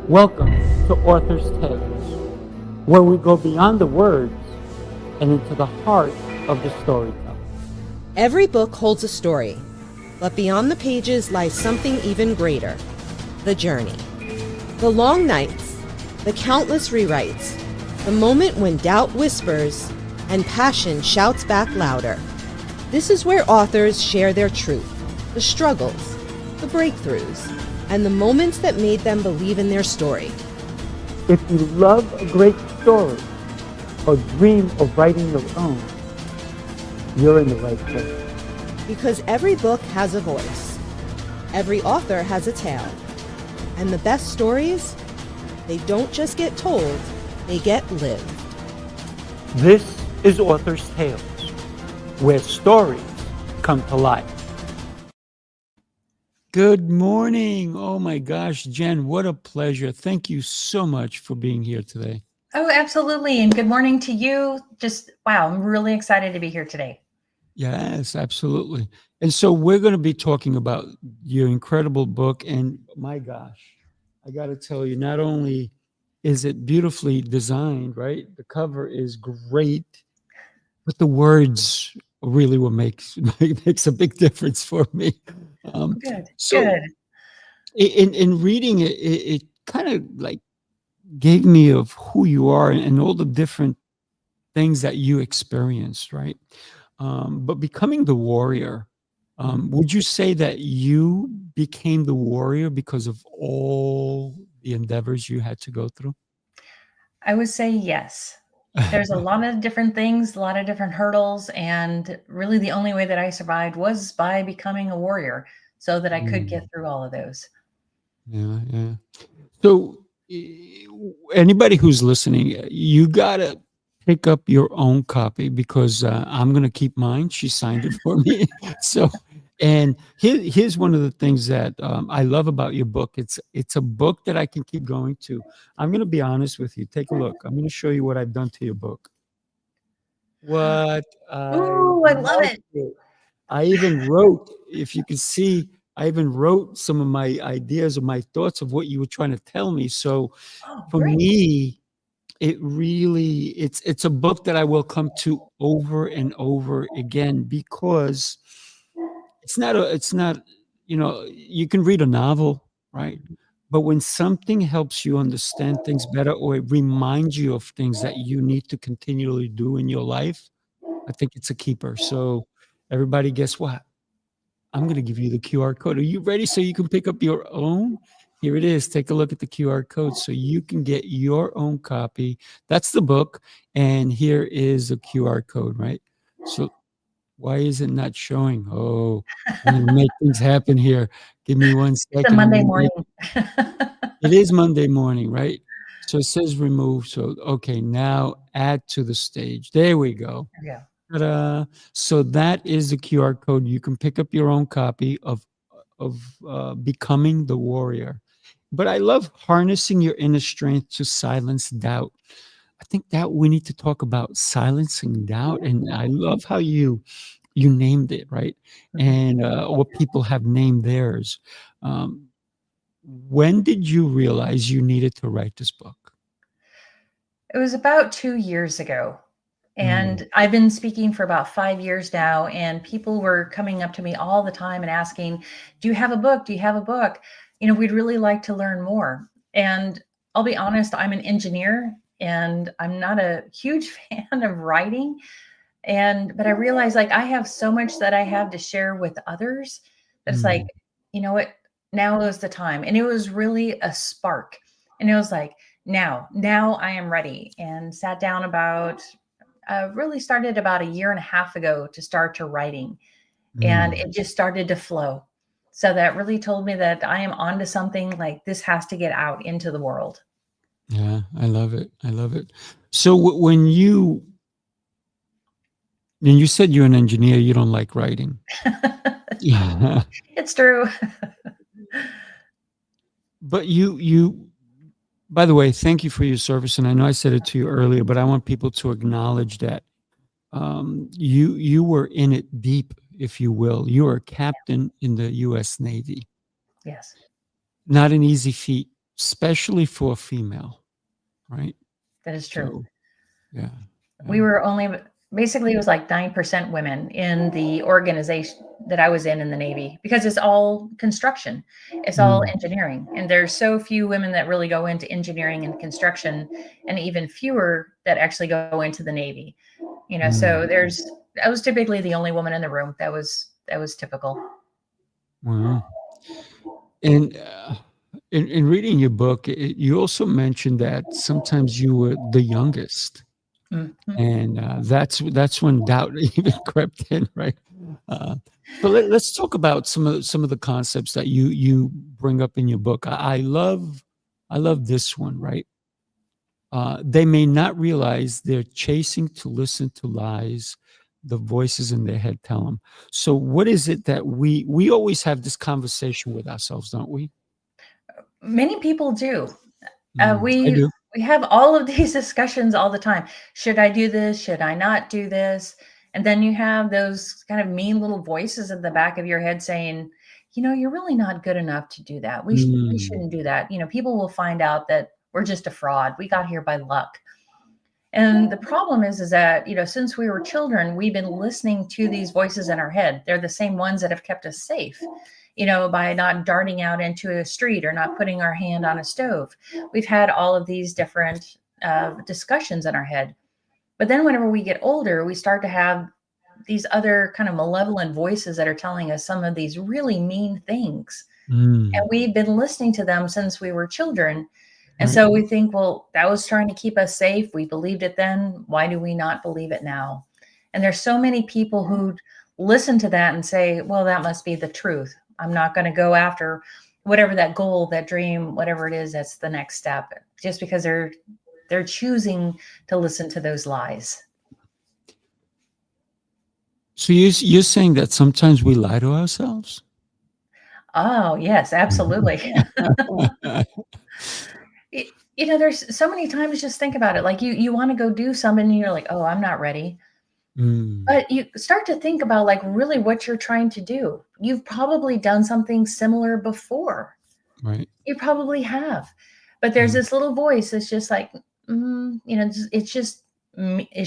Welcome to Author's Tales, where we go beyond the words and into the heart of the storyteller. Every book holds a story, but beyond the pages lies something even greater: the journey. The long nights, the countless rewrites, the moment when doubt whispers and passion shouts back louder. This is where authors share their truth, the struggles, the breakthroughs, and the moments that made them believe in their story. If you love a great story or dream of writing your own, you're in the right place. Because every book has a voice, every author has a tale, and the best stories, they don't just get told, they get lived. This is Author's Tales, where stories come to life. Good morning. Oh my gosh, Jen, what a pleasure. Thank you so much for being here today. Oh, absolutely. And good morning to you. Wow, I'm really excited to be here today. Yes, absolutely. And so we're going to be talking about your incredible book. And my gosh, I got to tell you, not only is it beautifully designed, right? The cover is great, but the words really what makes a big difference for me. Good. In reading it, it kind of like gave me of who you are and all the different things that you experienced, right? But becoming the warrior, would you say that you became the warrior because of all the endeavors you had to go through? I would say yes. There's a lot of different things, a lot of different hurdles. And really, the only way that I survived was by becoming a warrior so that I could get through all of those. Yeah, yeah. So, anybody who's listening, you gotta pick up your own copy because I'm gonna keep mine. She signed it for me. So, and here's one of the things that I love about your book. It's a book that I can keep going to. I'm gonna be honest with you. Take a look. I'm gonna show you what I've done to your book. What Ooh, I love it. I even wrote, if you can see, I even wrote some of my ideas or my thoughts of what you were trying to tell me. So Oh, for great. me, it really it's a book that I will come to over and over again because it's not, you can read a novel, right? But when something helps you understand things better or it reminds you of things that you need to continually do in your life, I think it's a keeper. So everybody, guess what? I'm going to give you the QR code. Are you ready so you can pick up your own? Here it is. Take a look at the QR code so you can get your own copy. That's the book. And here is a QR code, right? So why is it not showing? Oh, I'm going to make things happen here. Give me 1 It's a second. Monday morning. It is Monday morning, right? So it says remove. So, okay, now add to the stage. There we go. Yeah. Ta-da. So that is the QR code. You can pick up your own copy of Becoming the Warrior. But I love harnessing your inner strength to silence doubt. I think that we need to talk about silencing doubt, and I love how you named it, right? And what people have named theirs. Um, when did you realize you needed to write this book? It was about 2 years ago. And I've been speaking for about 5 years now, and people were coming up to me all the time and asking, do you have a book? Do you have a book? We'd really like to learn more. And I'll be honest, I'm an engineer and I'm not a huge fan of writing. But I realized like I have so much that I have to share with others that it's like, Mm. you know what, now is the time. And it was really a spark. And it was like, now I am ready, and sat down about really started about a year and a half ago to start to writing, and Mm. it just started to flow. So that really told me that I am onto something. Like, this has to get out into the world. Yeah, I love it. I love it. So when you said you're an engineer, you don't like writing. Yeah. It's true. But you by the way, thank you for your service. And I know I said it to you earlier, but I want people to acknowledge that you were in it deep, if you will. You were a captain in the U.S. Navy. Yes. Not an easy feat. especially for a female, right? That is true. So, yeah. We were only basically it was like 9% women in the organization that I was in the Navy, because it's all construction, it's all Mm, engineering, and there's so few women that really go into engineering and construction, and even fewer that actually go into the Navy. mm. So I was typically the only woman in the room. That was typical. Wow. And in reading your book, you also mentioned that sometimes you were the youngest, Mhm. and that's when doubt even crept in, right? Uh, but let's talk about some of the concepts that you bring up in your book. I love this one, right? They may not realize they're chasing to listen to lies the voices in their head tell them. So what is it that we always have this conversation with ourselves, don't we? Many people do. I We do. we have all of these discussions all the time. Should I do this? Should I not do this? And then you have those kind of mean little voices at the back of your head saying, you're really not good enough to do that. We Mm, shouldn't do that. People will find out that we're just a fraud. We got here by luck. And the problem is that, since we were children, we've been listening to these voices in our head. They're the same ones that have kept us safe, by not darting out into a street or not putting our hand on a stove. We've had all of these different discussions in our head. But then whenever we get older, we start to have these other kind of malevolent voices that are telling us some of these really mean things. And mm, we've been listening to them since we were children. And right. so we think, well, that was trying to keep us safe. We believed it then. Why do we not believe it now? And there's so many people who listen to that and say, well, that must be the truth. I'm not going to go after whatever that goal, that dream, whatever it is, that's the next step, just because they're choosing to listen to those lies. So you're saying that sometimes we lie to ourselves? Oh, yes, absolutely. There's so many times, just think about it. Like you want to go do something and you're like, oh, I'm not ready. Mm, But you start to think about like really what you're trying to do. You've probably done something similar before. right. You probably have. But there's Mm, this little voice that's just like, it's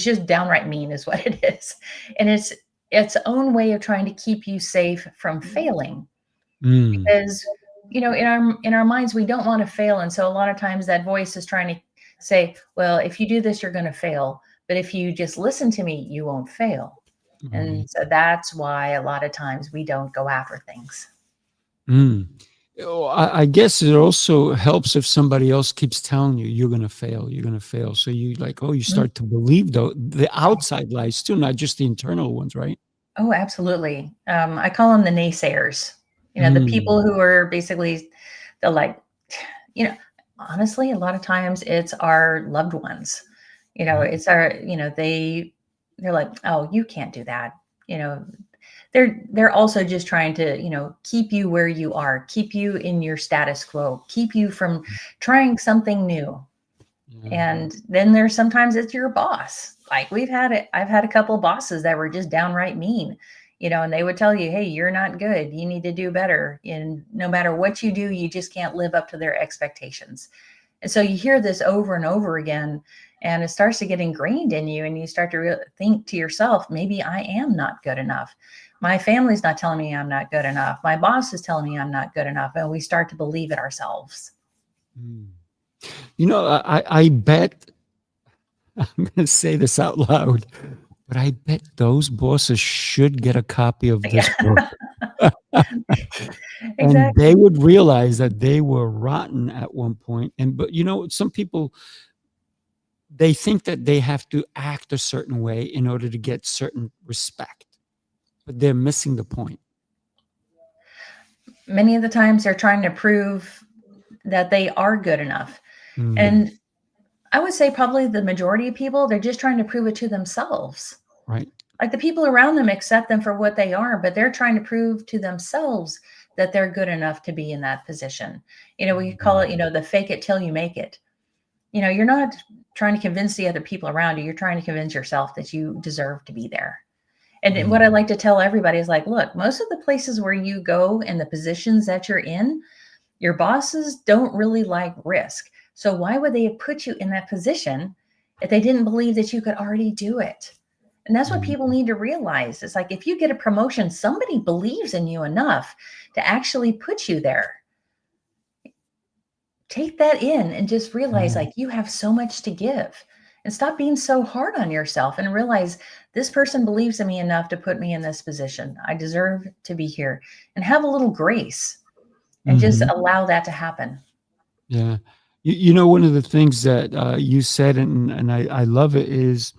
just downright mean is what it is. And it's its own way of trying to keep you safe from failing. mm, Because in our minds we don't want to fail, and so a lot of times that voice is trying to say, well, if you do this you're going to fail, but if you just listen to me you won't fail. right. And so that's why a lot of times we don't go after things. Mm. Oh, I guess it also helps if somebody else keeps telling you you're gonna fail, you're gonna fail. So you like, oh, you Mhm. start to believe the outside lies too, not just the internal ones, right? Oh, absolutely. I call them the naysayers, the Mm, people who are basically the like, you know honestly, a lot of times it's our loved ones. right. It's our, they're like, oh, you can't do that. you know they're also just trying to, keep you where you are, keep you in your status quo, keep you from trying something new. Yeah. And then there's sometimes it's your boss. Like I've had a couple of bosses that were just downright mean, and they would tell you, hey, you're not good, you need to do better, and no matter what you do you just can't live up to their expectations. And so you hear this over and over again, and it starts to get ingrained in you, and you start to think to yourself, maybe I am not good enough. My family's not telling me I'm not good enough. My boss is telling me I'm not good enough. And we start to believe it ourselves. Mm. I bet I'm gonna say this out loud, but I bet those bosses should get a copy of this Yeah, book. And they exactly. would realize that they were rotten at one point. But some people, they think that they have to act a certain way in order to get certain respect, but they're missing the point. Many of the times they're trying to prove that they are good enough. Mm, And I would say probably the majority of people, they're just trying to prove it to themselves. right. Like the people around them accept them for what they are, but they're trying to prove to themselves that they're good enough to be in that position. We call it, Mm, the fake it till you make it. You're not trying to convince the other people around you. You're trying to convince yourself that you deserve to be there. And what I mm, like to tell everybody is like, look, most of the places where you go and the positions that you're in, Your bosses don't really like risk. So why would they have put you in that position if they didn't believe that you could already do it? And that's what people need to realize. It's like if you get a promotion, somebody believes in you enough to actually put you there. Take that in and just realize like you have so much to give, and stop being so hard on yourself and realize this person believes in me enough to put me in this position. I deserve to be here, and have a little grace and just allow that to happen. Yeah. You know, one of the things that you said, and I love it, is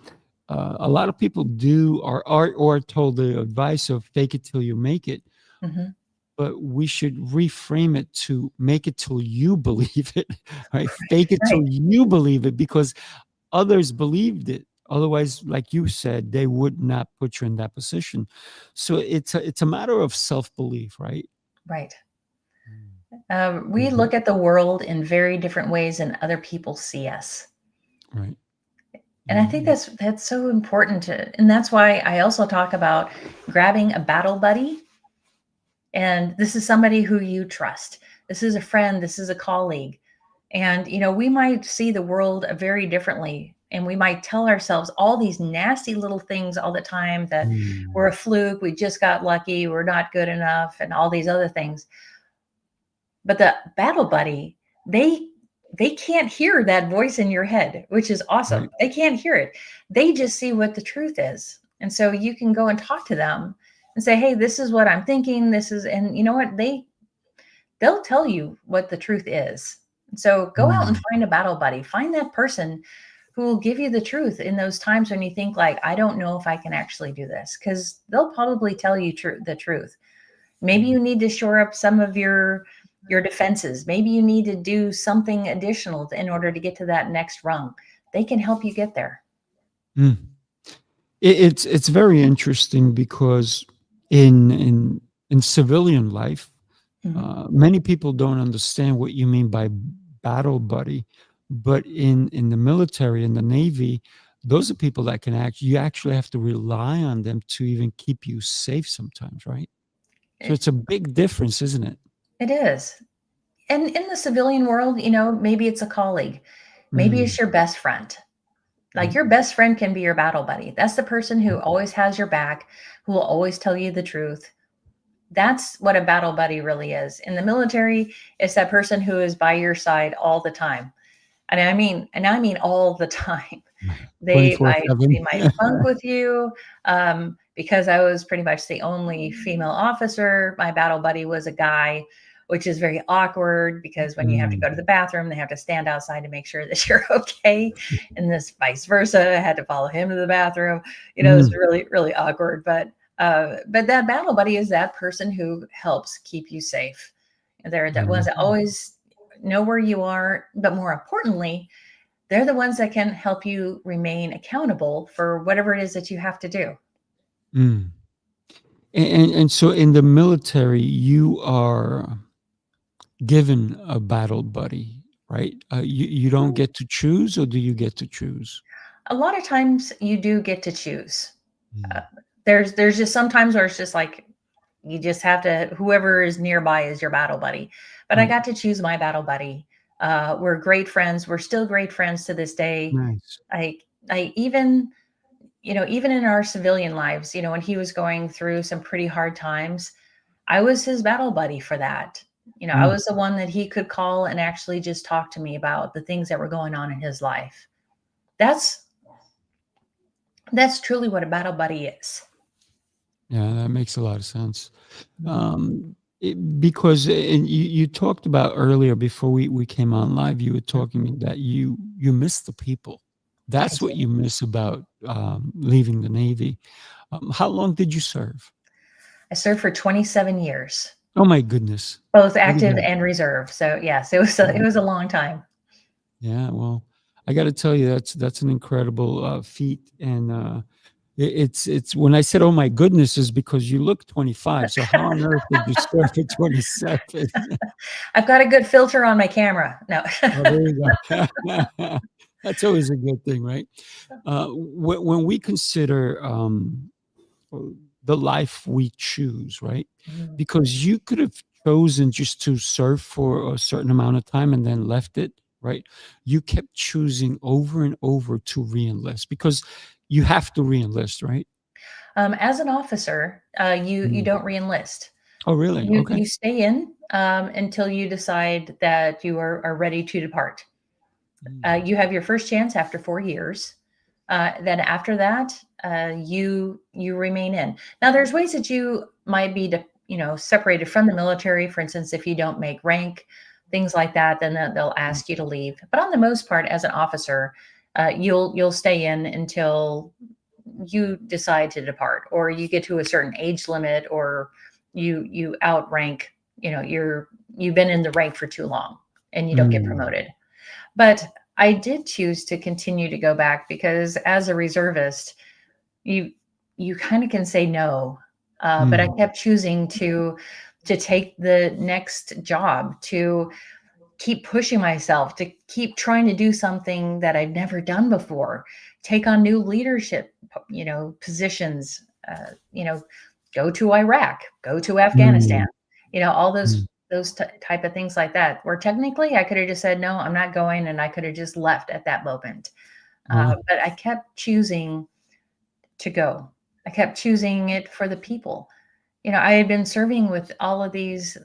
a lot of people do or told the advice of fake it till you make it. Mhm. But we should reframe it to make it till you believe it, right? Fake it Right. till you believe it, because others believed it. Otherwise, like you said, they would not put you in that position. So it's a matter of self-belief, right? Right. We Mhm. look at the world in very different ways than other people see us. Right. And I think that's so important and that's why I also talk about grabbing a battle buddy. And this is somebody who you trust. This is a friend, this is a colleague. And we might see the world very differently, and we might tell ourselves all these nasty little things all the time, that we're Mm. a fluke, we just got lucky, we're not good enough, and all these other things. But the battle buddy, they can't hear that voice in your head, which is awesome. Right. They can't hear it. They just see what the truth is. And so you can go and talk to them and say, "Hey, this is what I'm thinking. This is," and you know what? They'll tell you what the truth is. So go out and Mm. find a battle buddy. Find that person who will give you the truth in those times when you think like, "I don't know if I can actually do this," because they'll probably tell you the truth. Maybe you need to shore up some of your defenses. Maybe you need to do something additional in order to get to that next rung. They can help you get there. Mm. It's very interesting because in civilian life, Mhm. many people don't understand what you mean by battle buddy, but in the military, in the Navy, those are people that can you actually have to rely on them to even keep you safe sometimes, right? So It, it's a big difference, isn't it? it is. And in the civilian world, maybe it's a colleague, maybe it's Mm, your best friend. Like right. your best friend can be your battle buddy. That's the person who always has your back, who will always tell you the truth. That's what a battle buddy really is. In the military, it's that person who is by your side all the time. And I mean all the time. They 24/7. might bunk with you. Because I was pretty much the only female officer. My battle buddy was a guy, which is very awkward because when you have to go to Mm, the bathroom, they have to stand outside to make sure that you're okay. And this vice versa. I had to follow him to the bathroom. It's mm, really, really awkward. But that battle buddy is that person who helps keep you safe. They're the ones that mhm, always know where you are, but more importantly, they're the ones that can help you remain accountable for whatever it is that you have to do. mm. And so in the military, you are given a battle buddy, right? You don't get to choose, or do you get to choose? A lot of times you do get to choose. Uh, Mm, there's just sometimes where it's just like you just have to, whoever is nearby is your battle buddy. But I right. got to choose my battle buddy. We're great friends. We're still great friends to this day. Nice. I I even even in our civilian lives, when he was going through some pretty hard times, I was his battle buddy for that. I Mm. was the one that he could call and actually just talk to me about the things that were going on in his life. That's that's truly what a battle buddy is. Yeah, that makes a lot of sense. Mhm. Because and you talked about earlier before we came on live, you were talking that you miss the people. I That's what do. you miss about leaving the Navy. How long did you serve? I served for 27 years, Oh my goodness! both Look at active that. and reserve. So yes, it was a long time. Yeah, well, I got to tell you, that's an incredible feat, and it's when I said, "Oh my goodness," is because you look 25. So how on earth did you serve at 27? I've got a good filter on my camera. No. Oh, there you go. That's always a good thing, right? When we consider the life we choose, right? Mhm. Because you could have chosen just to serve for a certain amount of time and then left it, right? You kept choosing over and over to re-enlist because you have to re-enlist, right? As an officer, you Mm. don't re-enlist. Oh, really? Okay. You stay in until you decide that you are ready to depart. Mm. You have your first chance after 4 years. Then after that, you remain in. Now, there's ways that you might be, separated from the military. For instance, if you don't make rank, things like that, then they'll ask you to leave. But on the most part, as an officer, you'll stay in until you decide to depart, or you get to a certain age limit, or you outrank. You've been in the rank for too long, and you don't get Mm. promoted. But I did choose to continue to go back because as a reservist, you you kind of can say no. But I Mm. kept choosing to take the next job, to keep pushing myself, to keep trying to do something that I'd never done before, take on new leadership, positions, go to Iraq, go to Afghanistan, Mm. all those Mm. type of things like that. Where technically I could have just said no, I'm not going, and I could have just left at that moment. Wow. But I kept choosing to go. I kept choosing it for the people. I had been serving with all of these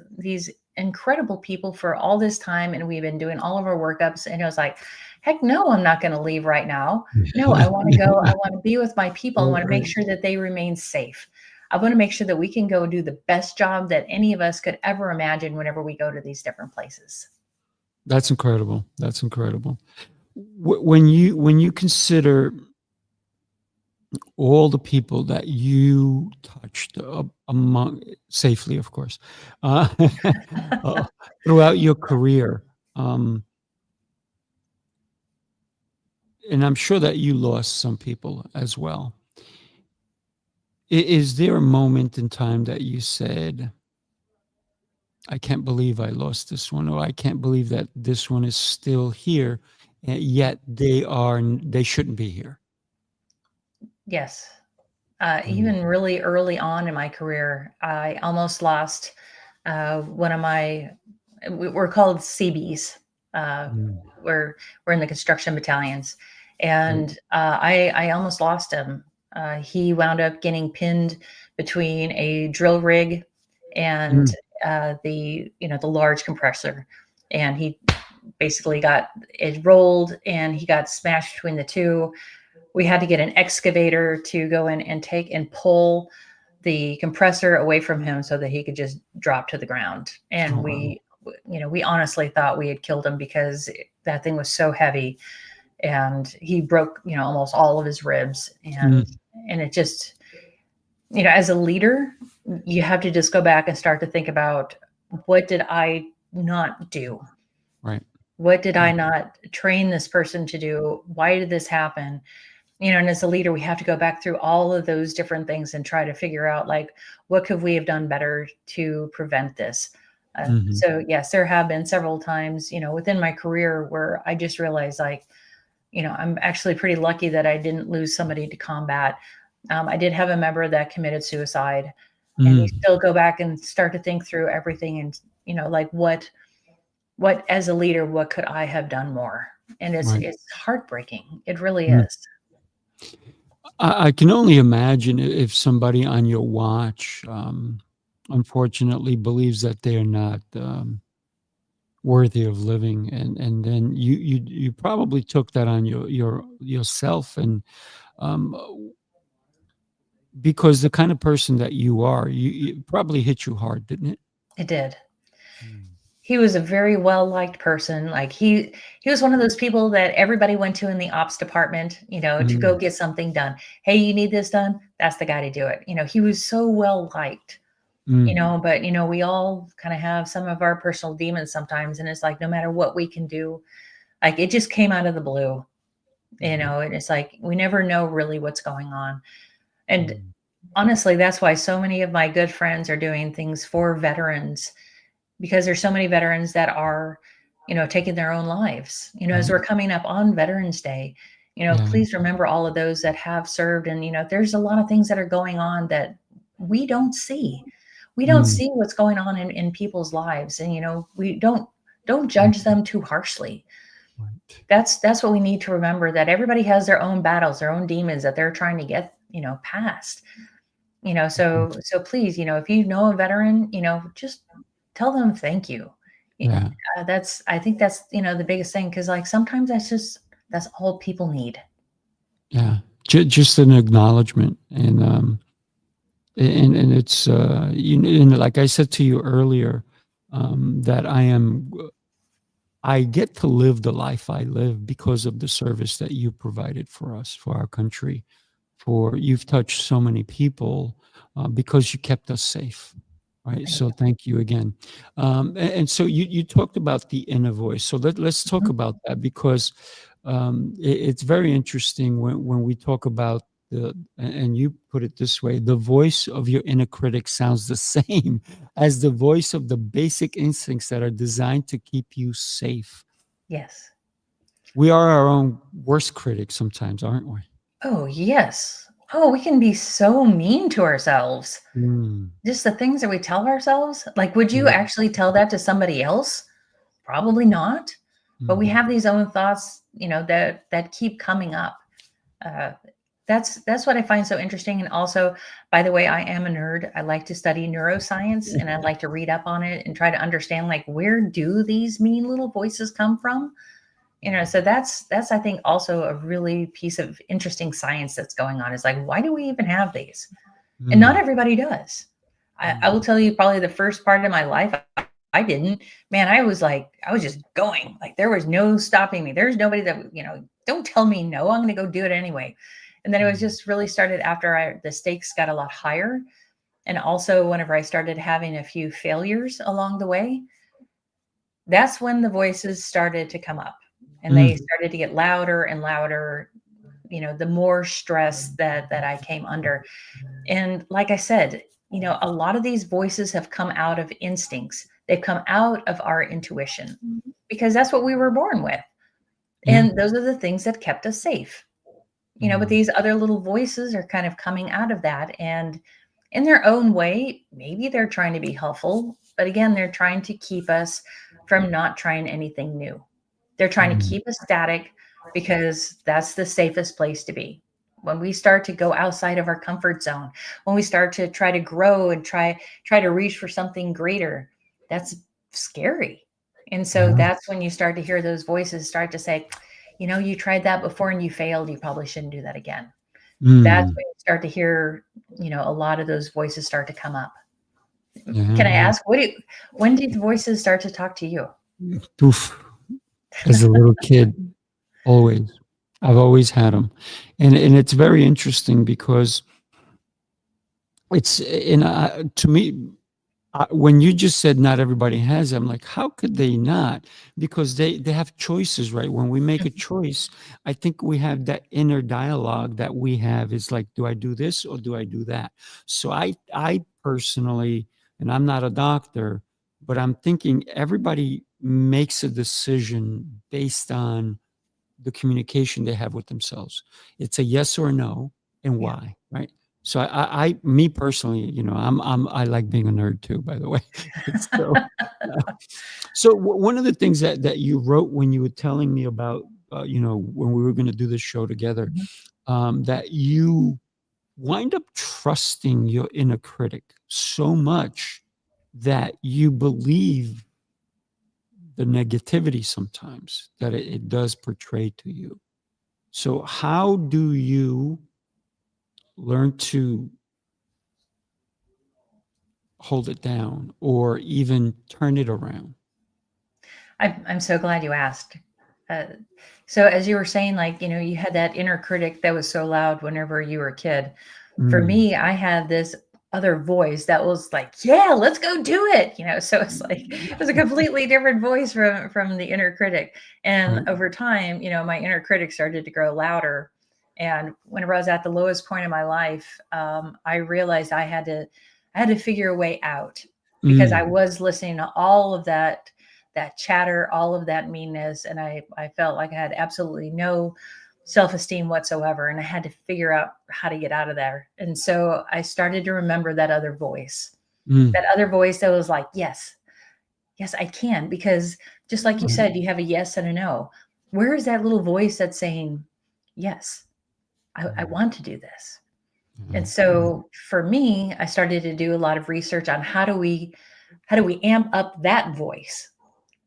incredible people for all this time, and we've been doing all of our workups. And it was like, heck no, I'm not going to leave right now. No, I want to go. I want to be with my people. I Right, want to make right. sure that they remain safe. I want to make sure that we can go do the best job that any of us could ever imagine whenever we go to these different places. That's incredible. That's incredible. When you consider all the people that you touched among safely, of course, uh, uh, throughout your career, um, and I'm sure that you lost some people as well. Is there a moment in time that you said, "I can't believe I lost this one," or "I can't believe that this one is still here, and yet they shouldn't be here"? Yes. Mm. Even really early on in my career, I almost lost one of my, we're called CBs. Uh, Mm. we're in the construction battalions, Right. and I almost lost him. He wound up getting pinned between a drill rig and Mm. the large compressor, and he basically got it rolled, and he got smashed between the two. We had to get an excavator to go in and take and pull the compressor away from him so that he could just drop to the ground. Oh, And wow. we honestly thought we had killed him because that thing was so heavy, and he broke, almost all of his ribs. And Mm. it just, as a leader, you have to just go back and start to think about, what did I not do? Right. What did I Mm. not train this person to do? Why did this happen? And as a leader, we have to go back through all of those different things and try to figure out, like, what could we have done better to prevent this? Mhm. So yes, there have been several times, within my career where I just realized, like, I'm actually pretty lucky that I didn't lose somebody to combat. I did have a member that committed suicide, and you Mm. still go back and start to think through everything, and like, what as a leader, what could I have done more? And Right. it's heartbreaking. It really Mm. is. I can only imagine if somebody on your watch, unfortunately believes that they're not, worthy of living, and then you probably took that on yourself, and, um, because the kind of person that you are, it probably hit you hard, didn't it? It did. Mm. He was a very well-liked person. Like, he was one of those people that everybody went to in the ops department, to go Mm. get something done. "Hey, you need this done?" That's the guy to do it. He was so well-liked, Mm. but, we all kinda have some of our personal demons sometimes, and it's like, no matter what we can do, like, it just came out of the blue, Mhm. and it's like, we never know really what's going on. And Mm. honestly, that's why so many of my good friends are doing things for veterans, because there's so many veterans that are, taking their own lives. As Right. we're coming up on Veterans Day, Yeah. please remember all of those that have served. And, there's a lot of things that are going on that we don't see. We don't Mm. see what's going on in people's lives. And, we don't judge them too harshly. Right. That's what we need to remember, that everybody has their own battles, their own demons that they're trying to get, past. So please, if you know a veteran, just tell them thank you. Y- Yeah. I think that's, the biggest thing. Cause like sometimes that's all people need. Yeah. Just an acknowledgement. And it's, and like I said to you earlier, that I get to live the life I live because of the service that you provided for us, for our country, for you've touched so many people, because you kept us safe. Right. Thank So you. thank you again. And so you talked about the inner voice. So let's talk Mhm. about that, because it's very interesting when we talk about and you put it this way, the voice of your inner critic sounds the same as the voice of the basic instincts that are designed to keep you safe. Yes. We are our own worst critics sometimes, aren't we? Oh, yes. Oh, we can be so mean to ourselves. Mm, Just the things that we tell ourselves. Like, would you yeah. actually tell that to somebody else? Probably not. But we Mhm. have these own thoughts, that keep coming up. Uh, that's what I find so interesting. And also, by the way, I am a nerd. I like to study neuroscience and I like to read up on it and try to understand, like, where do these mean little voices come from? So that's I think also a really piece of interesting science that's going on, is like, why do we even have these? And not Mm, everybody does. I mm, will tell you, probably the first part of my life, I didn't. Man, I was just going. Like, there was no stopping me. There's nobody that, don't tell me no. I'm going to go do it anyway. And then it was mm, just really started after the stakes got a lot higher. And also whenever I started having a few failures along the way, that's when the voices started to come up, and they mm, started to get louder and louder, the more stress that I came under. And like I said, a lot of these voices have come out of instincts. They've come out of our intuition, because that's what we were born with. yeah. And those are the things that kept us safe. But Mm, these other little voices are kind of coming out of that. And in their own way, maybe they're trying to be helpful, but again, they're trying to keep us from not trying anything new. They're trying to mm, keep us static, because that's the safest place to be. When we start to go outside of our comfort zone, when we start to try to grow and try to reach for something greater, that's scary. And so yeah. that's when you start to hear those voices start to say, you tried that before and you failed. You probably shouldn't do that again. That's Mm, when you start to hear, a lot of those voices start to come up. yeah, Can I yeah. ask, when did the voices start to talk to you? Oof. As a little kid, always. I've always had them. And it's very interesting because to me, when you just said not everybody has them, like, how could they not? Because they have choices, right? When we make a choice, I think we have that inner dialogue that we have is like, do I do this or do I do that? So I personally, and I'm not a doctor, but I'm thinking everybody makes a decision based on the communication they have with themselves. It's a yes or no, and Yeah. why, right? So me personally, I like being a nerd too, by the way. So, one of the things that you wrote when you were telling me about, when we were going to do this show together, Mhm. that you wind up trusting your inner critic so much that you believe the negativity sometimes that it does portray to you. So, how do you learn to hold it down or even turn it around? I'm so glad you asked. Uh, so as you were saying, like, you had that inner critic that was so loud whenever you were a kid. For Mm, me, I had this other voice that was like, yeah, let's go do it. So it's like, it was a completely different voice from the inner critic. And right. over time, my inner critic started to grow louder. And whenever I was at the lowest point of my life, I realized I had to figure a way out, because I Mm, was listening to all of that chatter, all of that meanness. And I felt like I had absolutely no self-esteem whatsoever. And I had to figure out how to get out of there. And so I started to remember that other voice. Mm. That other voice that was like, yes, yes, I can. Because just like you said, you have a yes and a no. Where is that little voice that's saying, yes, I want to do this? And so for me, I started to do a lot of research on how do we amp up that voice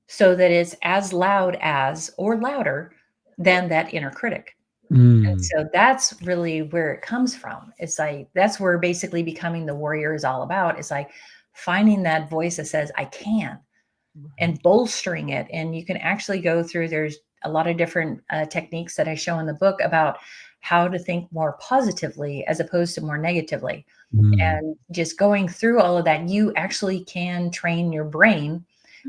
so that it's as loud as or louder than that inner critic. And Mm. so that's really where it comes from. It's like that's where basically becoming the warrior is all about. It's like finding that voice that says I can and bolstering it. And you can actually go through, there's a lot of different techniques that I show in the book about how to think more positively as opposed to more negatively. Mm. And just going through all of that, you actually can train your brain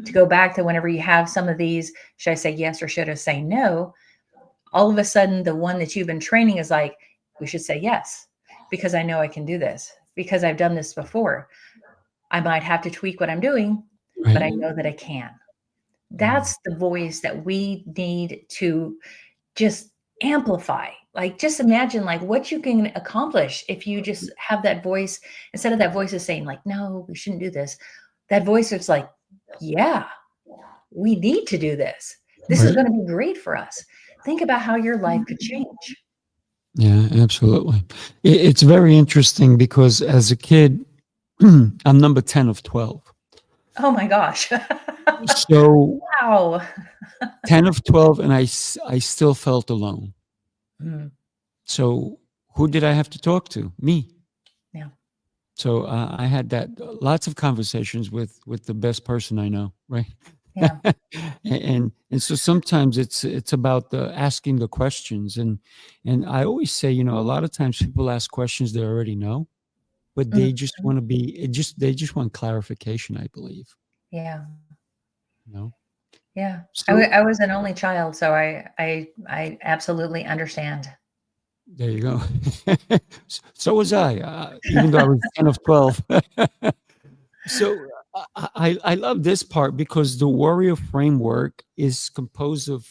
to go back to whenever you have some of these, should I say yes or should I say no? All of a sudden, the one that you've been training is like, we should say yes, because I know I can do this, because I've done this before. I might have to tweak what I'm doing, but I Right. know that I can. That's the voice that we need to just amplify. Like, just imagine like what you can accomplish if you just have that voice, instead of that voice is saying like, no, we shouldn't do this. That voice is like, yeah, we need to do this. This is Right. going to be great for us. Think about how your life could change. Yeah, absolutely. It's very interesting because as a kid, I'm number 10 of 12. Oh my gosh. So Wow. 10 of 12, and I still felt alone. Mm, So who did I have to talk to? Me. yeah. So I had that lots of conversations with the best person I know, right? Yeah. And so sometimes it's about the asking the questions, and I always say, you know, a lot of times people ask questions they already know, but Mhm. they just want to be they just want clarification, I believe. Yeah. You know. Yeah. So I was an only child, so I absolutely understand. there you go. So was I, even though I was 10 of 12. So I love this part because the warrior framework is composed of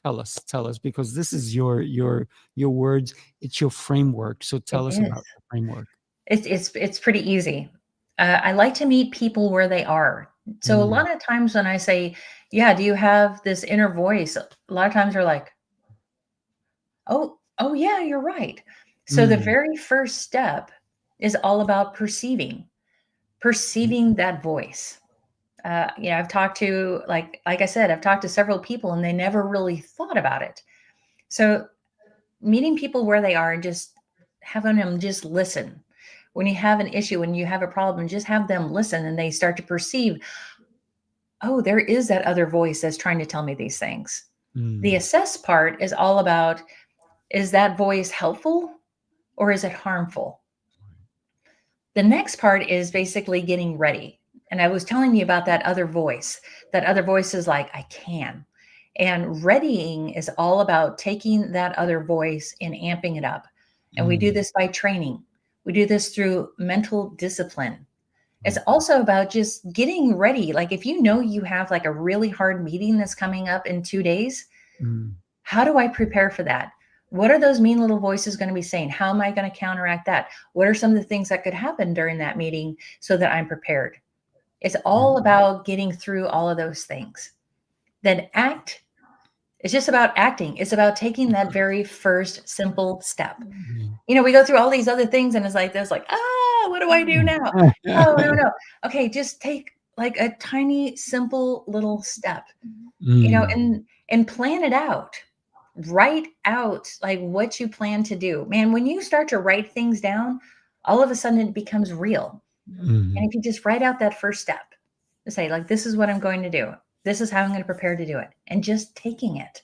tell us because this is your words, it's your framework. So It tell us is. about the framework. It's pretty easy. I like to meet people where they are. So a Mm. lot of times when I say, yeah, do you have this inner voice? A lot of times they're like, oh yeah, you're right. So the Mm. very first step is all about perceiving that voice. I've talked to, like I said, I've talked to several people and they never really thought about it. So meeting people where they are and just having them just listen. When you have an issue, when you have a problem, just have them listen and they start to perceive, oh, there is that other voice that's trying to tell me these things. The Mm. assess part is all about, is that voice helpful or is it harmful? The next part is basically getting ready. And I was telling you about that other voice. That other voice is like, I can. And readying is all about taking that other voice and amping it up. And we do Mm. this by training. We do this through mental discipline. It's Right. also about just getting ready. Like if you know you have like a really hard meeting that's coming up in 2 days, Mm. how do I prepare for that? What are those mean little voices going to be saying? How am I going to counteract that? What are some of the things that could happen during that meeting so that I'm prepared? It's all Right. about getting through all of those things. Then act. It's just about acting. It's about taking that very first simple step. We go through all these other things and it's like, there's like, what do I do now? Oh, no, no. Okay, just take like a tiny, simple little step, Mm. and plan it out. Write out like what you plan to do. Man, when you start to write things down, all of a sudden it becomes real. And Mhm. if you just write out that first step, to say like, this is what I'm going to do. This is how I'm going to prepare to do it. And just taking it.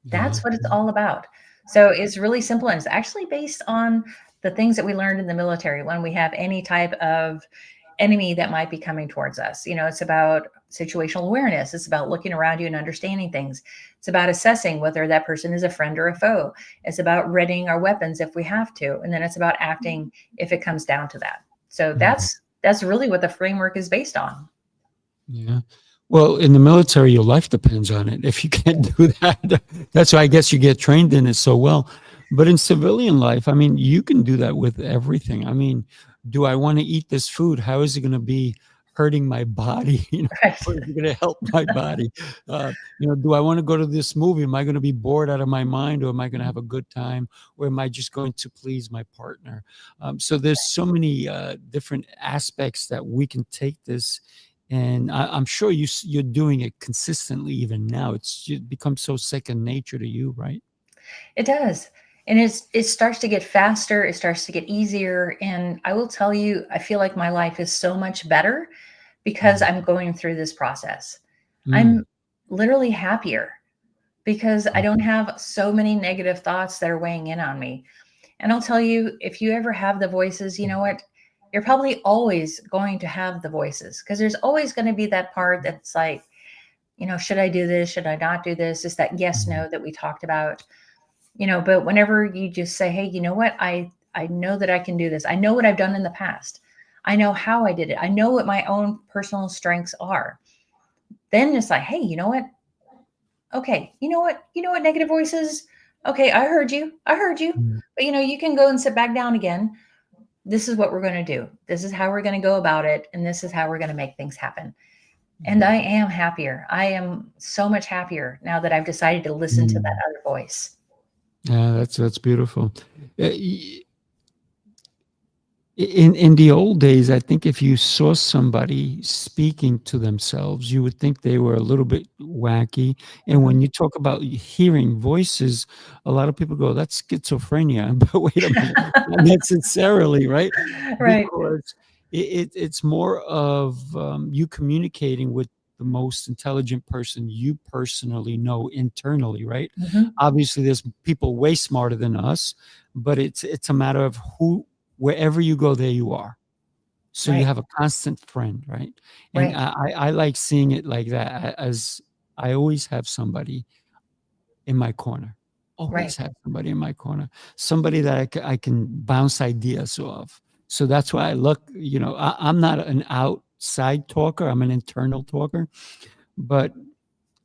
Yeah. That's what it's all about. So it's really simple. And it's actually based on the things that we learned in the military when we have any type of enemy that might be coming towards us. It's about situational awareness. It's about looking around you and understanding things. It's about assessing whether that person is a friend or a foe. It's about readying our weapons if we have to. And then it's about acting if it comes down to that. So Mhm. that's really what the framework is based on. Yeah. Well, in the military, your life depends on it. If you can't do that, that's why I guess you get trained in it so well. But in civilian life, I mean, you can do that with everything. I mean, do I want to eat this food? How is it going to be hurting my body? Right. Or is it going to help my body? Do I want to go to this movie? Am I going to be bored out of my mind, or am I going to have a good time, or am I just going to please my partner? So there's so many different aspects that we can take this. And I'm sure you're doing it consistently even now. It becomes so second nature to you, right? It does. And it starts to get faster, it starts to get easier. And I will tell you, I feel like my life is so much better because I'm going through this process. Mm. I'm literally happier because I don't have so many negative thoughts that are weighing in on me. And I'll tell you, if you ever have the voices, you know what? You're probably always going to have the voices, because there's always going to be that part that's like, should I do this? Should I not do this? Is that yes, no that we talked about, but whenever you just say, hey, you know what? I know that I can do this. I know what I've done in the past. I know how I did it. I know what my own personal strengths are. Then it's like, hey, you know what? Okay. You know what negative voices? Okay. I heard you. Mm. But you can go and sit back down again. This is what we're going to do. This is how we're going to go about it. And this is how we're going to make things happen. And I am happier. I am so much happier now that I've decided to listen to that other voice. Yeah, that's beautiful. In the old days, I think if you saw somebody speaking to themselves, you would think they were a little bit wacky. And when you talk about hearing voices, a lot of people go, "That's schizophrenia." But wait a minute, not necessarily, right? Right. Because it's more of you communicating with the most intelligent person you personally know internally, right? Mhm. Obviously, there's people way smarter than us, but it's a matter of wherever you go, there you are. So you Right. have a constant friend, right? And Right. I like seeing it like that, as I always have somebody in my corner. Right. Always have somebody in my corner, somebody that I can bounce ideas off. So that's why I look, I'm not an outside talker, I'm an internal talker. But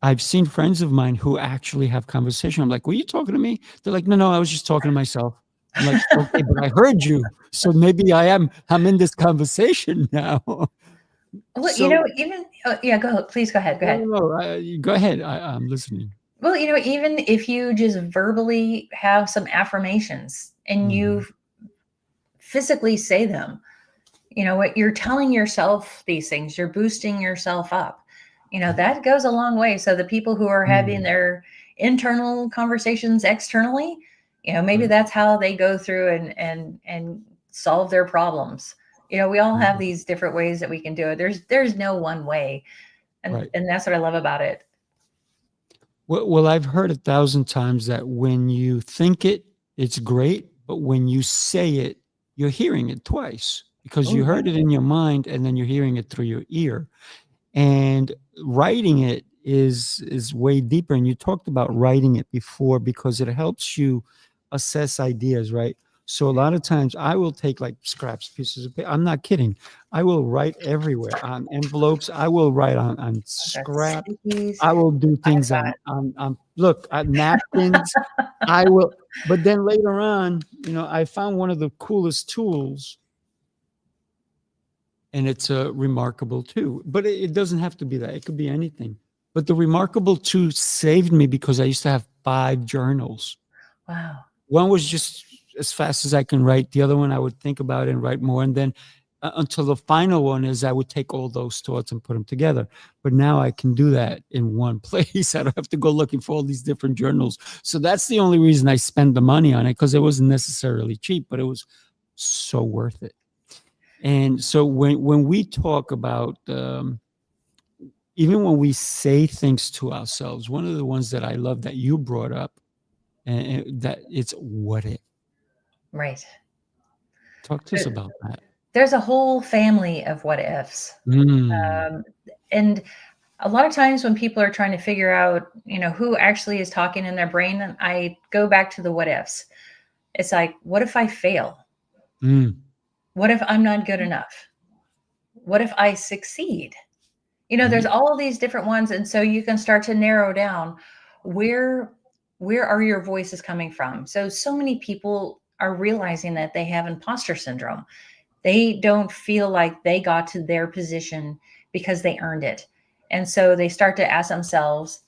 I've seen friends of mine who actually have conversation. I'm like, "Were you talking to me?" They're like, "No, I was just talking to myself." I'm like, "Okay, but I heard you, so maybe I'm in this conversation now." Well, So even yeah, please go ahead. Go no, ahead. no, no, go ahead. I'm listening. Well, even if you just verbally have some affirmations and Mhm, you physically say them, what you're telling yourself these things, you're boosting yourself up. That goes a long way. So the people who are having mm, their internal conversations externally, maybe right, that's how they go through and solve their problems. We all have mhm, these different ways that we can do it. There's no one way. And right. and that's what I love about it. Well, I've heard 1,000 times that when you think it, it's great, but when you say it, you're hearing it twice, because Oh you yeah. heard it in your mind and then you're hearing it through your ear. And writing it is way deeper. And you talked about writing it before because it helps you assess ideas, right? So a lot of times I will take like scraps, pieces of paper. I'm not kidding. I will write everywhere on envelopes. I will write on I've got scrap. stickies. I will do I've things got on look at napkins. I will, but then later on, I found one of the coolest tools, and it's a remarkable too. But it doesn't have to be that. It could be anything. But the remarkable two saved me because I used to have 5 journals. wow. One was just as fast as I can write. The other one I would think about it and write more. And then until the final one is I would take all those thoughts and put them together. But now I can do that in one place. I don't have to go looking for all these different journals. So that's the only reason I spend the money on it, because it wasn't necessarily cheap, but it was so worth it. And so when we talk about even when we say things to ourselves, one of the ones that I love that you brought up, and that it's what if. Right. Talk to us There- about that. There's a whole family of what ifs. Mm, And a lot of times when people are trying to figure out, who actually is talking in their brain, I go back to the what ifs. It's like, what if I fail? mm, What if I'm not good enough? What if I succeed? There's right. all these different ones. And so you can start to narrow down where where are your voices coming from. So many people are realizing that they have imposter syndrome. They don't feel like they got to their position because they earned it. And so they start to ask themselves,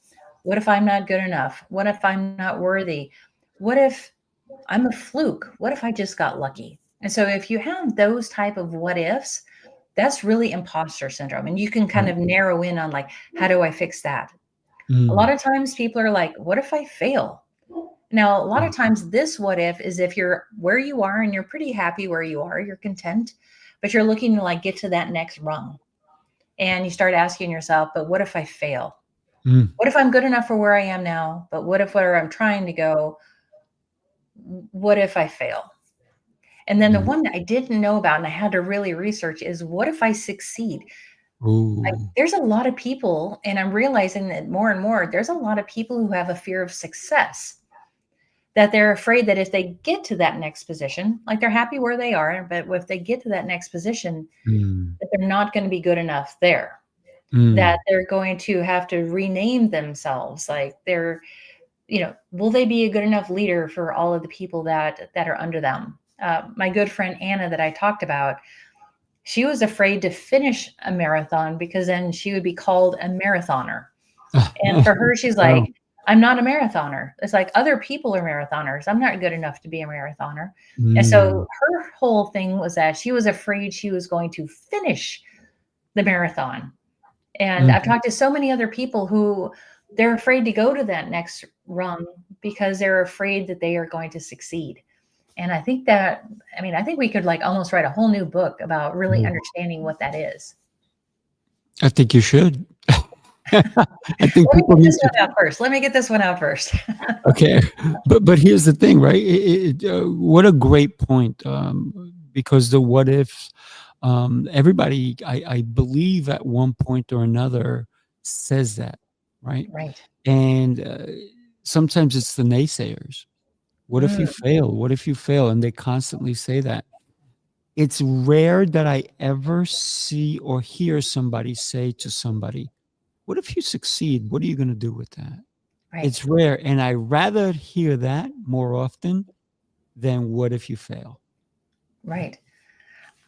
what if I'm not good enough? What if I'm not worthy? What if I'm a fluke? What if I just got lucky? And so if you have those type of what ifs, that's really imposter syndrome. And you can kind Right. of narrow in on like, how do I fix that? A lot Mm. of times people are like, what if I fail? Now, a lot of Mm. times this what if is if you're where you are and you're pretty happy where you are, you're content, but you're looking to like get to that next rung. And you start asking yourself, but what if I fail? Mm. What if I'm good enough for where I am now? But what if where I'm trying to go, what if I fail? And then the Mm. one that I didn't know about and I had to really research is what if I succeed? Ooh. There's a lot of people, and I'm realizing that more and more, there's a lot of people who have a fear of success, that they're afraid that if they get to that next position, like they're happy where they are, but if they get to that next position, Mm. that they're not going to be good enough there, that Mm. they're going to have to rename themselves. Like they're, will they be a good enough leader for all of the people that are under them? My good friend Anna that I talked about, she was afraid to finish a marathon because then she would be called a marathoner. And for her, she's Wow. like, I'm not a marathoner. It's like other people are marathoners. I'm not good enough to be a marathoner. And Mm. so her whole thing was that she was afraid she was going to finish the marathon. And I've Mhm. talked to so many other people who they're afraid to go to that next rung because they're afraid that they are going to succeed. And I think that, I think we could like almost write a whole new book about really Ooh. understanding what that is. I think you should. I think Let me people get need this to. one out first. Let me get this one out first. Okay, but here's the thing, right? What a great point, because the what ifs, everybody, I believe, at one point or another says that, right? Right. And sometimes it's the naysayers. What if you Mm, fail? What if you fail? And they constantly say that. It's rare that I ever see or hear somebody say to somebody, "What if you succeed? What are you going to do with that?" right. It's rare, and I rather hear that more often than "What if you fail?" Right.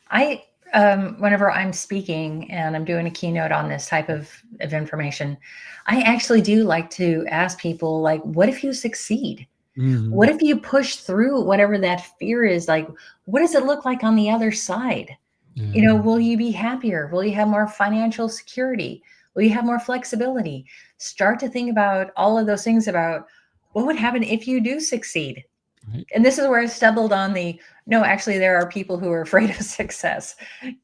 I whenever I'm speaking and I'm doing a keynote on this type of information, I actually do like to ask people like, what if you succeed? What Mhm. if you push through whatever that fear is? Like, what does it look like on the other side? Yeah. Will you be happier? Will you have more financial security? Will you have more flexibility? Start to think about all of those things about what would happen if you do succeed. Right. And this is where I stumbled on the no, actually, there are people who are afraid of success.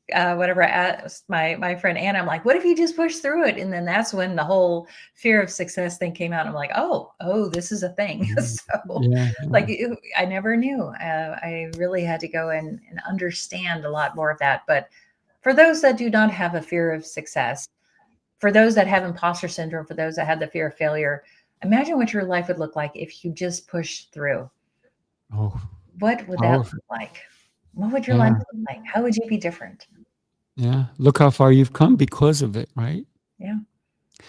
Whenever I asked my friend Anna, I'm like, what if you just push through it? And then that's when the whole fear of success thing came out. I'm like, oh, this is a thing. Mhm. So, Yeah, like, yeah. I never knew. I really had to go and understand a lot more of that. But for those that do not have a fear of success, for those that have imposter syndrome, for those that have the fear of failure, imagine what your life would look like if you just pushed through. Oh, What would that powerful. look like? What would your life Yeah, look like? How would you be different? yeah. Look how far you've come because of it, right? Yeah.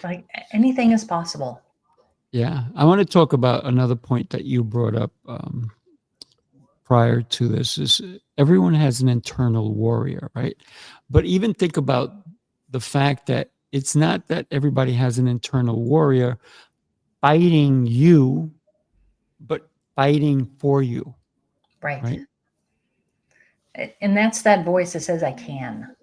Like anything is possible. Yeah. I wanna talk about another point that you brought up, prior to this is everyone has an internal warrior, right? But even think about the fact that it's not that everybody has an internal warrior fighting you, but fighting for you, Right. right? And that's that voice that says, I can.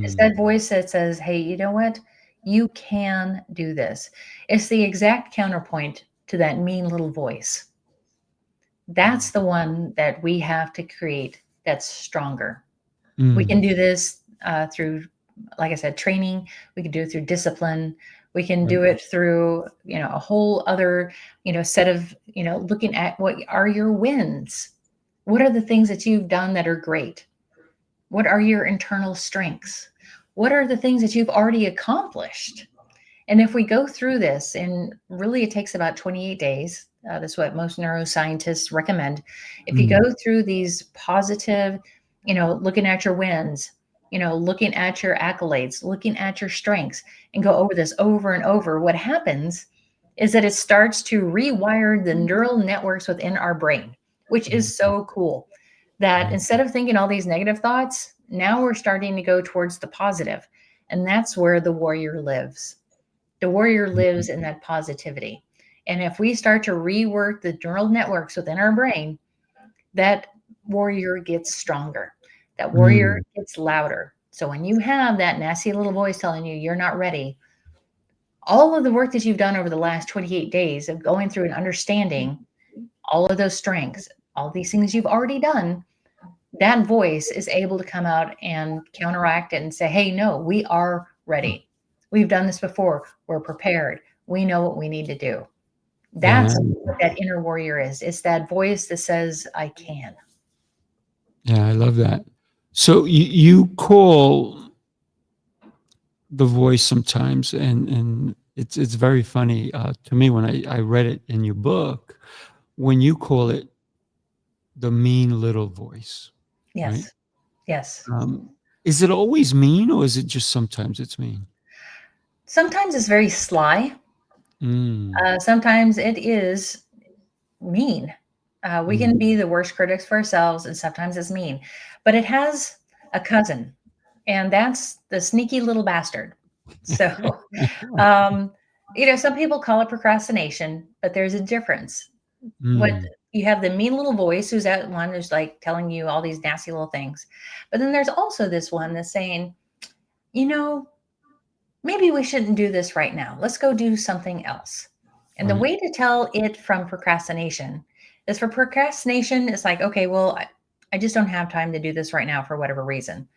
It's Mm. that voice that says, hey, you know what? You can do this. It's the exact counterpoint to that mean little voice. That's the one that we have to create that's stronger. We can Mm. do this through, like I said, training. We can do it through discipline. We can Right. do it through, a whole other, set of, looking at what are your wins? What are the things that you've done that are great? What are your internal strengths? What are the things that you've already accomplished? And if we go through this, and really it takes about 28 days, that's what most neuroscientists recommend. If you go Mm. through these positive, looking at your wins, looking at your accolades, looking at your strengths, and go over this over and over, what happens is that it starts to rewire the neural networks within our brain, which is Mhm. so cool. That Mhm. instead of thinking all these negative thoughts, Now we're starting to go towards the positive, and that's where the warrior lives. The warrior lives in that positivity. And if we start to rework the neural networks within our brain, that warrior gets stronger. That warrior gets louder. So when you have that nasty little voice telling you you're not ready, all of the work that you've done over the last 28 days of going through and understanding all of those strengths, all these things you've already done, that voice is able to come out and counteract it and say, hey, no, we are ready. We've done this before. We're prepared. We know what we need to do. That's what that inner warrior is. It's that voice that says, I can. Yeah, I love that. So you call the voice sometimes, and it's very funny to me when I read it in your book, when you call it the mean little voice. Yes. Right? Yes. Is it always mean, or is it just sometimes it's mean? Sometimes it's very sly. Sometimes it is mean. We can be the worst critics for ourselves, and sometimes it's mean. But it has a cousin, and that's the sneaky little bastard. So, some people call it procrastination, but there's a difference. What you have the mean little voice, who's that one who's like telling you all these nasty little things. But then there's also this one that's saying, maybe we shouldn't do this right now. Let's go do something else. And the way to tell it from procrastination is, for procrastination, it's like, okay, well, I just don't have time to do this right now for whatever reason.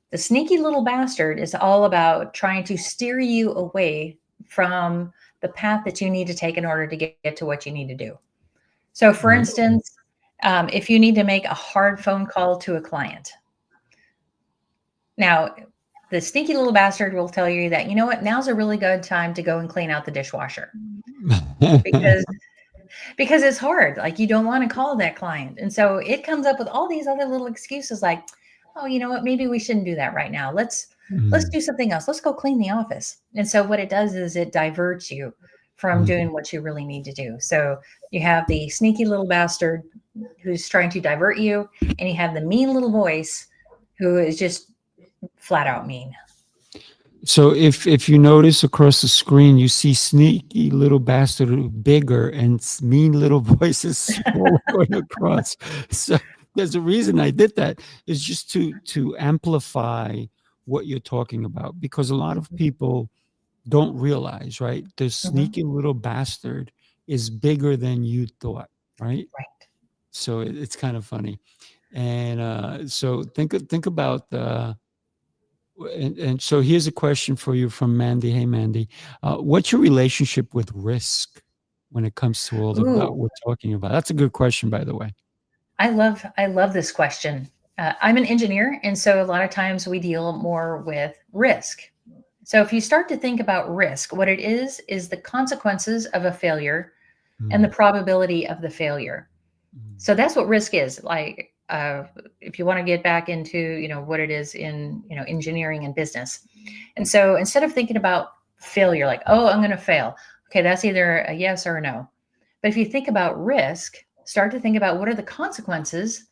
The sneaky little bastard is all about trying to steer you away from the path that you need to take in order to get to what you need to do. So for instance, if you need to make a hard phone call to a client. Now, the sneaky little bastard will tell you that, now's a really good time to go and clean out the dishwasher. Because it's hard. Like, you don't want to call that client. And so it comes up with all these other little excuses like, oh, you know what, maybe we shouldn't do that right now. Let's do something else. Let's go clean the office. And so what it does is it diverts you from doing what you really need to do. So you have the sneaky little bastard who's trying to divert you, and you have the mean little voice who is just flat out mean. So if you notice across the screen, you see sneaky little bastard bigger and mean little voices smaller going across. So there's a reason I did that. It's just to amplify what you're talking about, because a lot of people don't realize, right? The sneaky little bastard is bigger than you thought, right? Right. So it's kind of funny. And so think about the. And so here's a question for you from Mandy. Hey, Mandy, what's your relationship with risk when it comes to all about what we're talking about? That's a good question, by the way. I love this question. I'm an engineer, and so a lot of times we deal more with risk. So if you start to think about risk, what it is the consequences of a failure and the probability of the failure. So that's what risk is. Like, if you want to get back into, what it is in, engineering and business. And so instead of thinking about failure, like, oh, I'm going to fail. Okay, that's either a yes or a no. But if you think about risk, start to think about what are the consequences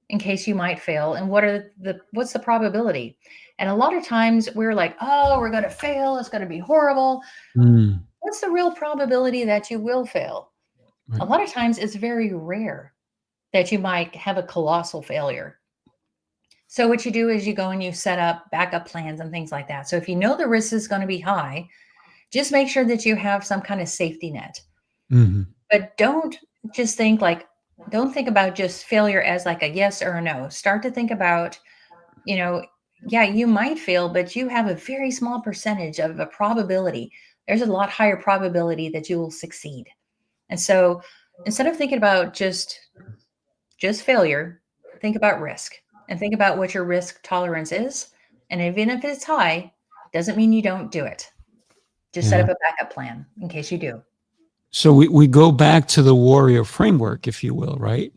in case you might fail, and what's the probability? And a lot of times we're like, oh, we're going to fail. It's going to be horrible. What's the real probability that you will fail? Right. A lot of times it's very rare that you might have a colossal failure. So what you do is you go and you set up backup plans and things like that. So if you know the risk is going to be high, just make sure that you have some kind of safety net. But don't think about just failure as like a yes or a no. Start to think about, yeah, you might fail, but you have a very small percentage of a probability. There's a lot higher probability that you will succeed. And so instead of thinking about just failure, think about risk, and think about what your risk tolerance is. And even if it's high, doesn't mean you don't do it. Just set up a backup plan in case you do. So we go back to the warrior framework, if you will, right?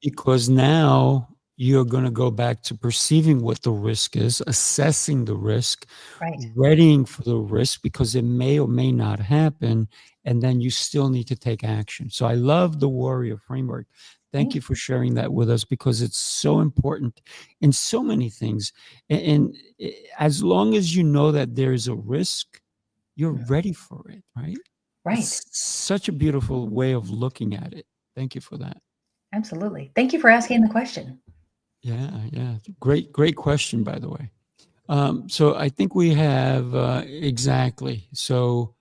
Because now you're going to go back to perceiving what the risk is, assessing the risk, Right. readying for the risk because it may or may not happen, and then you still need to take action. So I love the warrior framework. Thank you for sharing that with us because it's so important in so many things. And as long as you know that there is a risk, you're ready for it, right? Right. It's such a beautiful way of looking at it. Thank you for that. Absolutely. Thank you for asking the question. Yeah. Great question, by the way. So I think we have exactly. So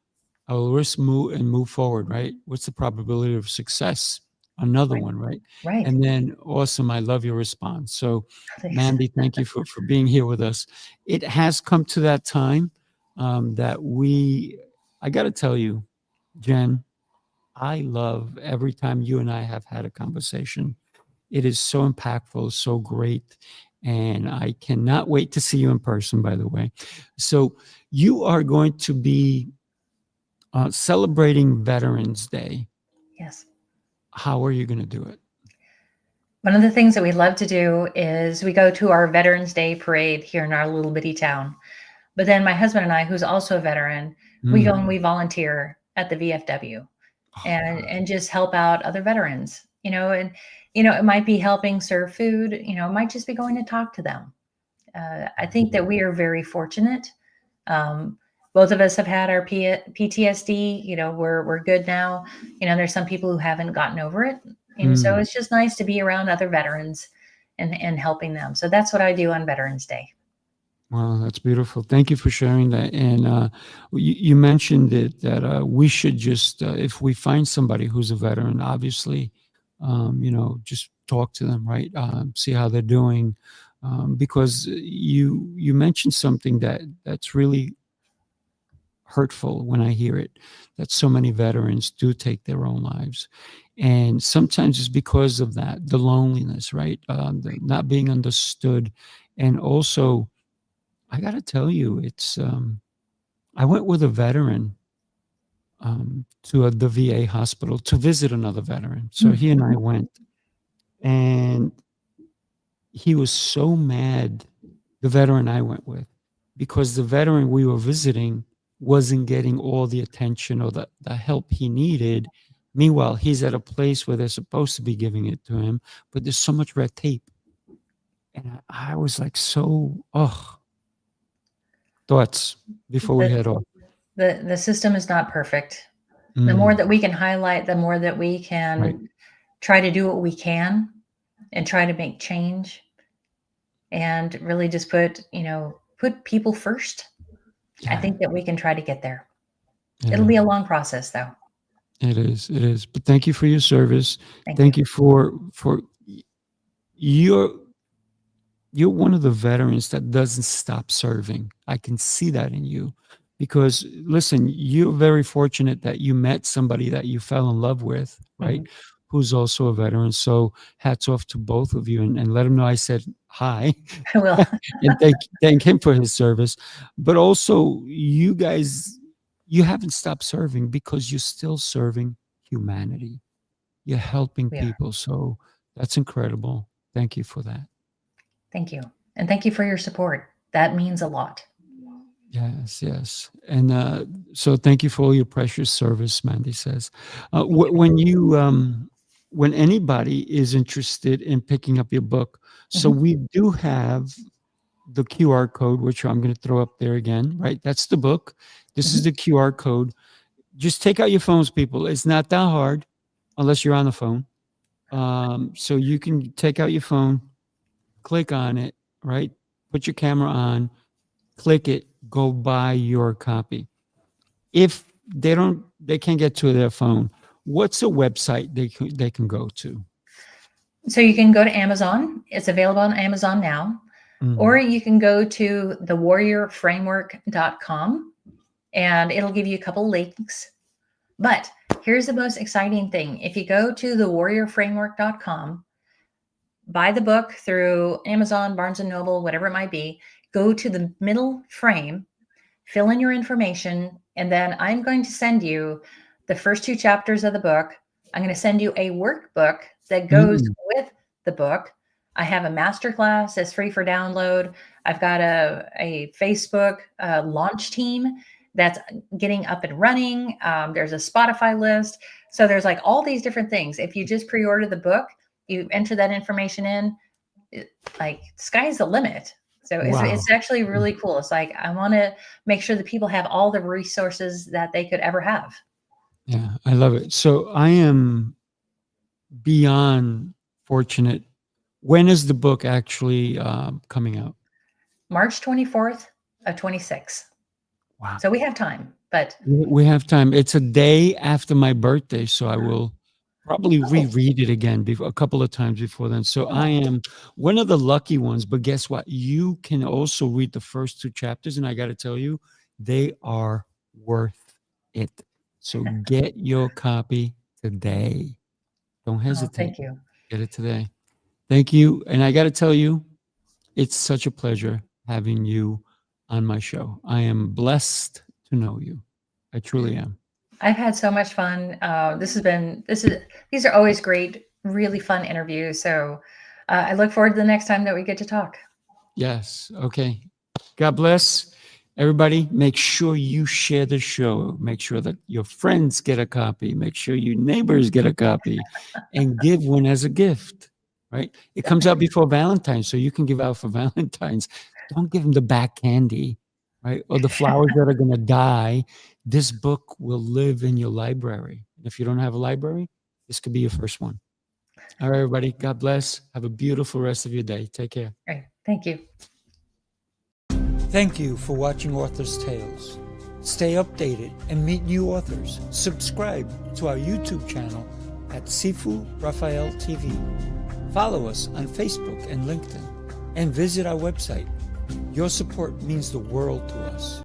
I'll risk move forward, right? What's the probability of success? Another Right. one, right? Right. And then awesome. I love your response. So Thanks. Mandy, thank you for being here with us. It has come to that time that I got to tell you, Jen, I love every time you and I have had a conversation. It is so impactful, so great. And I cannot wait to see you in person, by the way. So you are going to be celebrating Veterans Day. Yes. How are you going to do it? One of the things that we love to do is we go to our Veterans Day parade here in our little bitty town. But then my husband and I, who's also a veteran, we go and we volunteer at the VFW and just help out other veterans, and, it might be helping serve food, it might just be going to talk to them. I think that we are very fortunate. Both of us have had our PTSD, we're good now. There's some people who haven't gotten over it. And so it's just nice to be around other veterans and helping them. So that's what I do on Veterans Day. Wow, that's beautiful. Thank you for sharing that. And you mentioned it that we should just, if we find somebody who's a veteran, obviously, just talk to them, right? See how they're doing, because you mentioned something that's really hurtful when I hear it. That so many veterans do take their own lives, and sometimes it's because of that, the loneliness, right? The not being understood, and also I got to tell you, it's I went with a veteran to the VA hospital to visit another veteran. So he and I went, and he was so mad, the veteran I went with, because the veteran we were visiting wasn't getting all the attention or the help he needed. Meanwhile, he's at a place where they're supposed to be giving it to him, but there's so much red tape. And I was like, thoughts before we head off. The system is not perfect. The Mm, more that we can highlight, the more that we can right. try to do what we can and try to make change and really just put people first. I Yeah, think that we can try to get there. yeah. It'll be a long process though. It is. But thank you for your service. Thank Thank you. you for you're one of the veterans that doesn't stop serving. I can see that in you because listen, you're very fortunate that you met somebody that you fell in love with, right? Mhm. Who's also a veteran. So hats off to both of you and let him know I said hi I will. and thank him for his service. But also you guys, you haven't stopped serving because you're still serving humanity. You're helping We are. people. So that's incredible. Thank you for that. Thank you. And thank you for your support. That means a lot. Yes. And so thank you for all your precious service, Mandy says. Thank you. When anybody is interested in picking up your book, so Mhm. we do have the QR code, which I'm going to throw up there again, right? That's the book. This is Mhm. the QR code. Just take out your phones, people. It's not that hard unless you're on the phone. So you can take out your phone, click on it, right? Put your camera on, click it, go buy your copy. If they can't get to their phone, what's a website they can go to? So you can go to Amazon. It's available on Amazon now. Or you can go to thewarriorframework.com and it'll give you a couple links. But here's the most exciting thing. If you go to thewarriorframework.com, buy the book through Amazon, Barnes and Noble, whatever it might be, go to the middle frame, fill in your information, and then I'm going to send you the first 2 chapters of the book. I'm going to send you a workbook that goes with the book. I have a masterclass that's free for download. I've got a Facebook launch team that's getting up and running. There's a Spotify list. So there's like all these different things. If you just pre-order the book, you enter that information in, like sky's the limit. So it's actually really cool. It's like, I want to make sure that people have all the resources that they could ever have. Yeah, I love it. So I am beyond fortunate. When is the book actually coming out? March 24th of 26. Wow. So we have time, but we have time. It's a day after my birthday, so I will probably reread it again a couple of times before then. So I am one of the lucky ones, but guess what? You can also read the first 2 chapters, and I got to tell you, they are worth it. So get your copy today. Don't hesitate. Thank you. Get it today. Thank you. And I got to tell you, it's such a pleasure having you on my show. I am blessed to know you. I truly am. I've had so much fun. These are always great, really fun interviews. So I look forward to the next time that we get to talk. Yes. Okay. God bless. Everybody, make sure you share the show. Make sure that your friends get a copy. Make sure your neighbors get a copy and give one as a gift, right? It comes out before Valentine's, so you can give out for Valentine's. Don't give them the back candy, right? Or the flowers that are going to die. This book will live in your library. If you don't have a library, this could be your first one. All right, everybody. God bless. Have a beautiful rest of your day. Take care. Great. Thank you. Thank you for watching Author's Tales. Stay updated and meet new authors. Subscribe to our YouTube channel at Sifu Raphael TV. Follow us on Facebook and LinkedIn, and visit our website. Your support means the world to us.